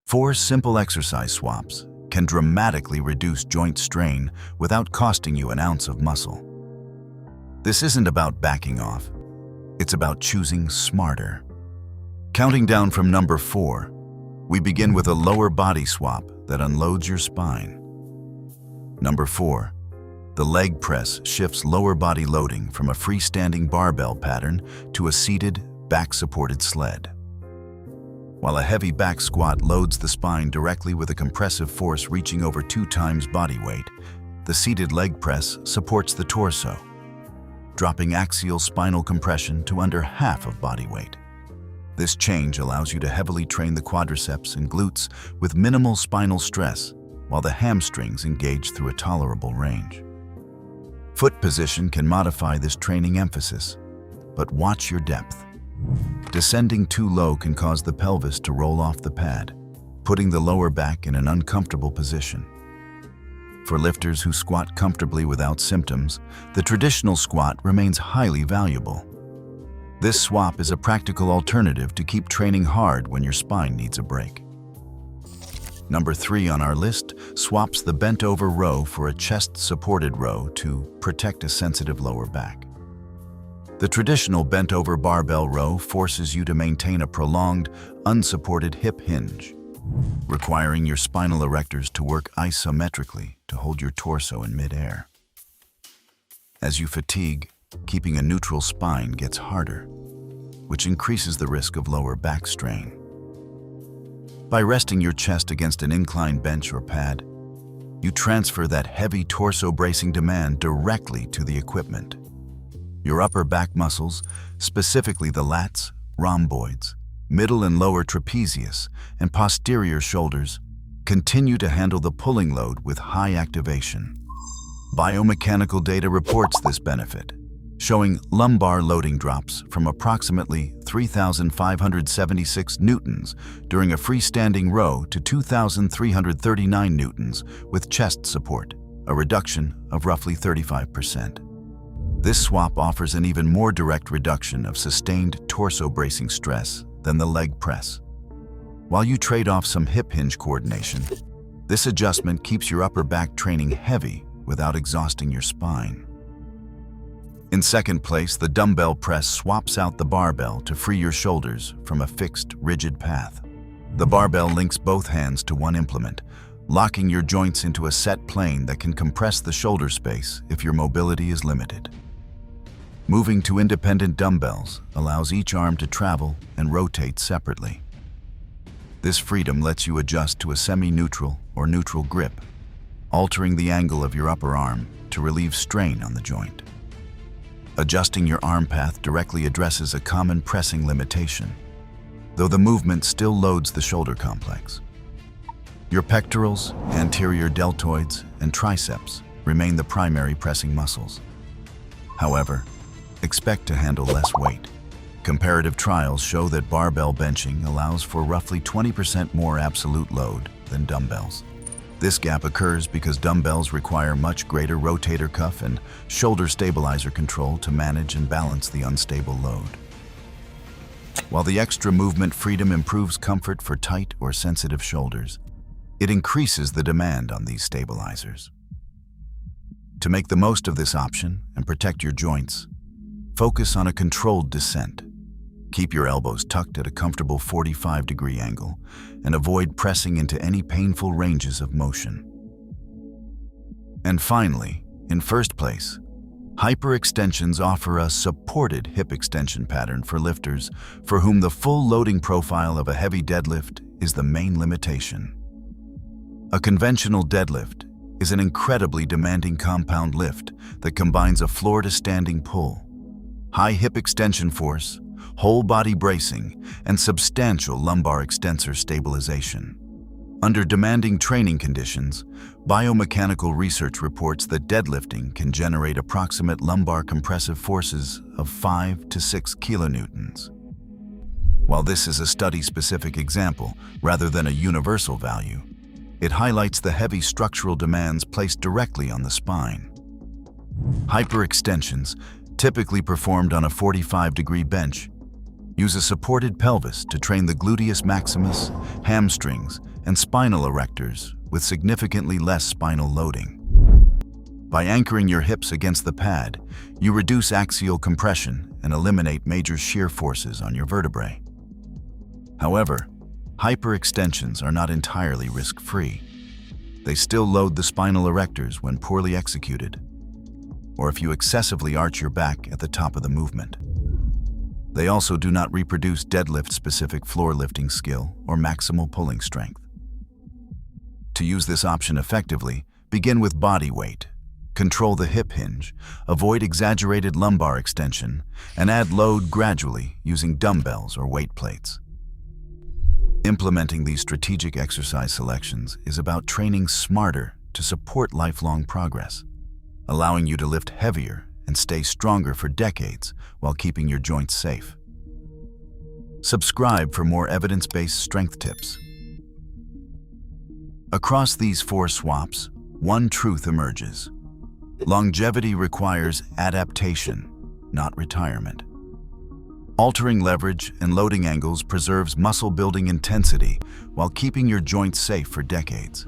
4 simple exercise swaps can dramatically reduce joint strain without costing you an ounce of muscle. This isn't about backing off. It's about choosing smarter. Counting down from number 4, we begin with a lower body swap that unloads your spine. Number 4, the leg press shifts lower body loading from a freestanding barbell pattern to a seated, back-supported sled. While a heavy back squat loads the spine directly with a compressive force reaching over 2 times body weight, the seated leg press supports the torso, dropping axial spinal compression to under half of body weight. This change allows you to heavily train the quadriceps and glutes with minimal spinal stress, while the hamstrings engage through a tolerable range. Foot position can modify this training emphasis, but watch your depth. Descending too low can cause the pelvis to roll off the pad, putting the lower back in an uncomfortable position. For lifters who squat comfortably without symptoms, the traditional squat remains highly valuable. This swap is a practical alternative to keep training hard when your spine needs a break. Number 3 on our list swaps the bent-over row for a chest-supported row to protect a sensitive lower back. The traditional bent-over barbell row forces you to maintain a prolonged, unsupported hip hinge, requiring your spinal erectors to work isometrically to hold your torso in midair. As you fatigue, keeping a neutral spine gets harder, which increases the risk of lower back strain. By resting your chest against an inclined bench or pad, you transfer that heavy torso bracing demand directly to the equipment. Your upper back muscles, specifically the lats, rhomboids, middle and lower trapezius, and posterior shoulders, continue to handle the pulling load with high activation. Biomechanical data reports this benefit, showing lumbar loading drops from approximately 3,576 newtons during a freestanding row to 2,339 newtons with chest support, a reduction of roughly 35%. This swap offers an even more direct reduction of sustained torso bracing stress than the leg press. While you trade off some hip hinge coordination, this adjustment keeps your upper back training heavy without exhausting your spine. In second place, the dumbbell press swaps out the barbell to free your shoulders from a fixed, rigid path. The barbell links both hands to one implement, locking your joints into a set plane that can compress the shoulder space if your mobility is limited. Moving to independent dumbbells allows each arm to travel and rotate separately. This freedom lets you adjust to a semi-neutral or neutral grip, altering the angle of your upper arm to relieve strain on the joint. Adjusting your arm path directly addresses a common pressing limitation, though the movement still loads the shoulder complex. Your pectorals, anterior deltoids, and triceps remain the primary pressing muscles. However, expect to handle less weight. Comparative trials show that barbell benching allows for roughly 20% more absolute load than dumbbells. This gap occurs because dumbbells require much greater rotator cuff and shoulder stabilizer control to manage and balance the unstable load. While the extra movement freedom improves comfort for tight or sensitive shoulders, it increases the demand on these stabilizers. To make the most of this option and protect your joints, focus on a controlled descent. Keep your elbows tucked at a comfortable 45-degree angle and avoid pressing into any painful ranges of motion. And finally, in first place, Hyperextensions offer a supported hip extension pattern for lifters for whom the full loading profile of a heavy deadlift is the main limitation. A conventional deadlift is an incredibly demanding compound lift that combines a floor-to-standing pull, high hip extension force, whole body bracing, and substantial lumbar extensor stabilization. Under demanding training conditions, biomechanical research reports that deadlifting can generate approximate lumbar compressive forces of 5 to 6 kilonewtons. While this is a study-specific example rather than a universal value, it highlights the heavy structural demands placed directly on the spine. Hyperextensions, typically performed on a 45-degree bench, use a supported pelvis to train the gluteus maximus, hamstrings, and spinal erectors with significantly less spinal loading. By anchoring your hips against the pad, you reduce axial compression and eliminate major shear forces on your vertebrae. However, hyperextensions are not entirely risk-free. They still load the spinal erectors when poorly executed, or if you excessively arch your back at the top of the movement. They also do not reproduce deadlift-specific floor lifting skill or maximal pulling strength. To use this option effectively, begin with body weight. Control the hip hinge, avoid exaggerated lumbar extension, and add load gradually using dumbbells or weight plates. Implementing these strategic exercise selections is about training smarter to support lifelong progress, allowing you to lift heavier and stay stronger for decades while keeping your joints safe. Subscribe for more evidence-based strength tips. Across these 4 swaps, one truth emerges. Longevity requires adaptation, not retirement. Altering leverage and loading angles preserves muscle-building intensity while keeping your joints safe for decades.